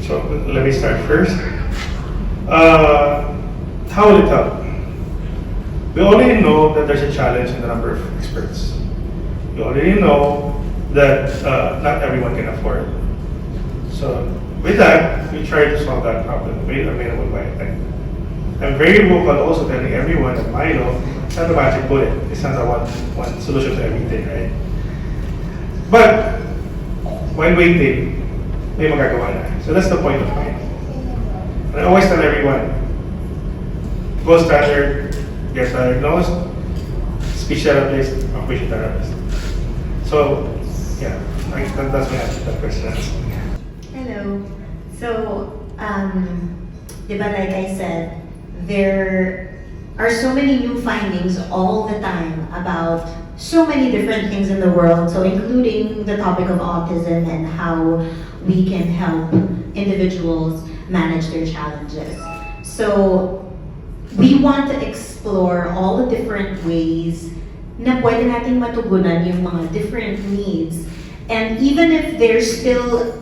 So let me start first. How will it help? We already know that there's a challenge in the number of experts. We already know that not everyone can afford. So with that, we try to solve that problem, made available by tech. I'm very vocal also telling everyone that Mylo, it's not a magic bullet. It's not a one solution to everything, right? But while waiting, may magagawa na. So that's the point of Mylo. And I always tell everyone, gold standard, get diagnosed, speech therapist, occupational therapist. So, yeah, that's my answer to that question. Hello. So, diba, like I said, there are so many new findings all the time about so many different things in the world, so including the topic of autism and how we can help individuals manage their challenges. So, we want to explore all the different ways na pwede nating matugunan yung mga different needs. And even if there's still,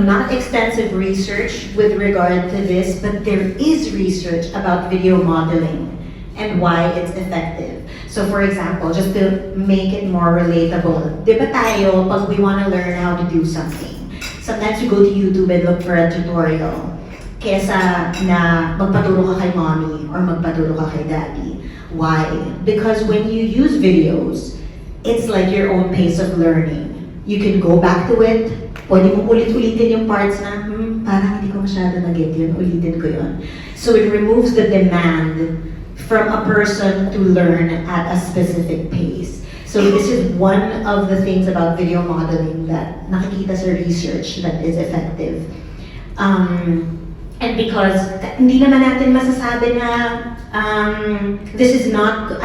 not extensive research with regard to this, but there is research about video modeling and why it's effective. So for example, just to make it more relatable, di ba tayo, pag we want to learn how to do something, sometimes you go to YouTube and look for a tutorial, kesa na magpaturo ka kay mommy or magpaturo ka kay daddy. Why? Because when you use videos, it's like your own pace of learning. You can go back to it, pwede mong ulit-ulitin yung parts na, parang hindi ko masyado na-get yun, ulitin ko yun. So it removes the demand from a person to learn at a specific pace. So this is one of the things about video modeling that nakikita sa research that is effective. And because hindi naman natin masasabi na this is not,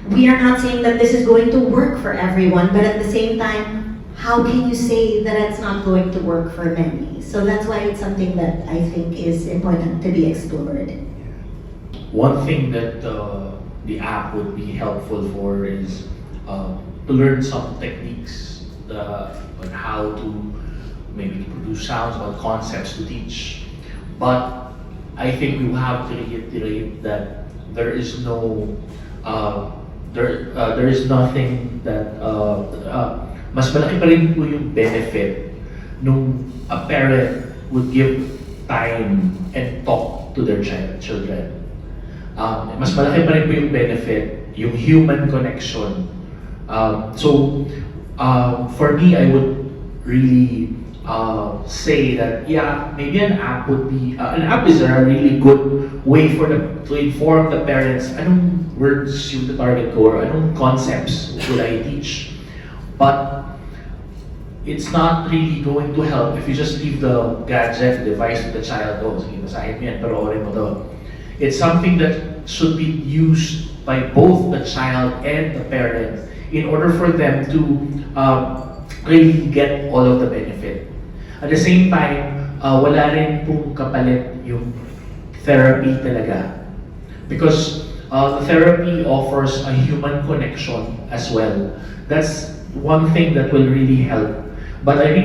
we are not saying that this is going to work for everyone, but at the same time, how can you say that it's not going to work for many? So that's why it's something that I think is important to be explored. One thing that the app would be helpful for is to learn some techniques on how to maybe produce sounds or concepts to teach. But I think we have to reiterate that there is no, there is nothing that mas malaki pa rin po yung benefit nung a parent would give time and talk to their children. Mas malaki pa rin po yung benefit, yung human connection. So for me, I would really say that maybe an app would be an app is a really good way for to inform the parents anong words yung target ko or anong concepts should I teach. But it's not really going to help if you just leave the gadget, the device to the child. Sige, basahin mo yan, panoorin mo to. It's something that should be used by both the child and the parent in order for them to really get all of the benefit. At the same time, wala rin pong kapalit yung therapy talaga. Because the therapy offers a human connection as well. That's one thing that will really help. But I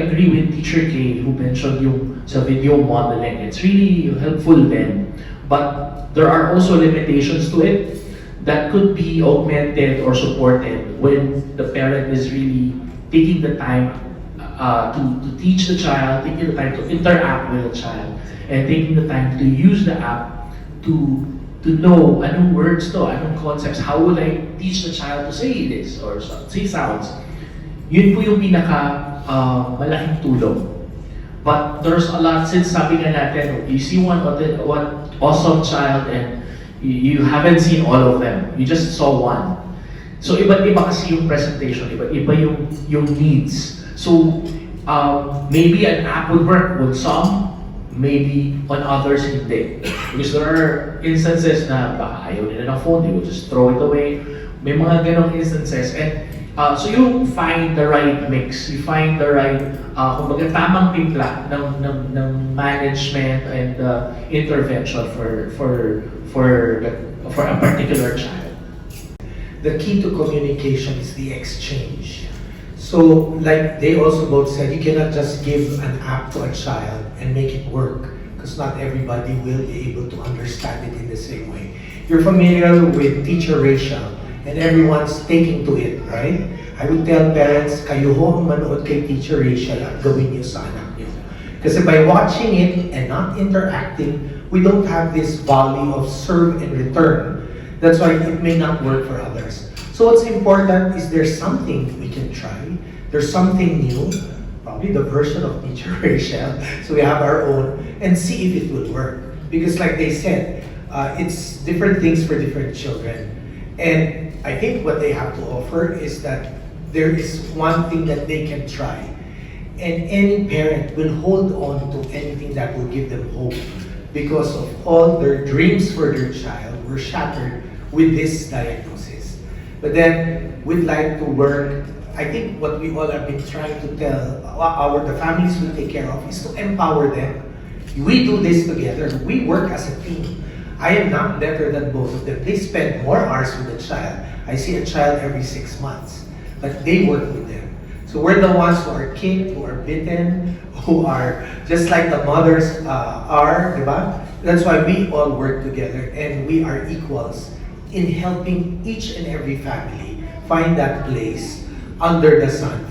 agree with Teacher K who mentioned yung sa video modeling. It's really helpful then. But there are also limitations to it that could be augmented or supported when the parent is really taking the time to teach the child, taking the time to interact with the child, and taking the time to use the app to know anong words to, anong concepts, how will I teach the child to say this or say sounds. Yun po yung pinaka malaking tulong. But there's a lot, since sabi nga natin, you see one awesome child and you haven't seen all of them. You just saw one. So iba't iba kasi yung presentation, iba't iba yung needs. So maybe an app would work with some, maybe on others hindi. Because there are instances na baka ayaw nila ng phone, they will just throw it away. May mga ganong instances. And so you find the right mix, you find the right, kumbaga tamang timpla ng management and intervention for a particular child. The key to communication is the exchange. So, like they also both said, you cannot just give an app to a child and make it work, because not everybody will be able to understand it in the same way. You're familiar with Teacher Rachel, and everyone's taking to it, right? I would tell parents, kayo ho ang manood kay Teacher Rachel at gawin niyo sa anak niyo. Kasi by watching it and not interacting, we don't have this value of serve and return. That's why it may not work for others. So what's important is there's something we can try. There's something new, probably the version of Teacher Rachel. So we have our own and see if it will work. Because like they said, it's different things for different children. And I think what they have to offer is that there is one thing that they can try. And any parent will hold on to anything that will give them hope, because of all their dreams for their child were shattered with this diagnosis. But then we'd like to work. I think what we all have been trying to tell the families we take care of is to empower them. We do this together. We work as a team. I am not better than both of them. They spend more hours with the child. I see a child every 6 months, but they work with them. So we're the ones who are kicked, who are bitten, who are just like the mothers are, diba? That's why we all work together, and we are equals in helping each and every family find that place under the sun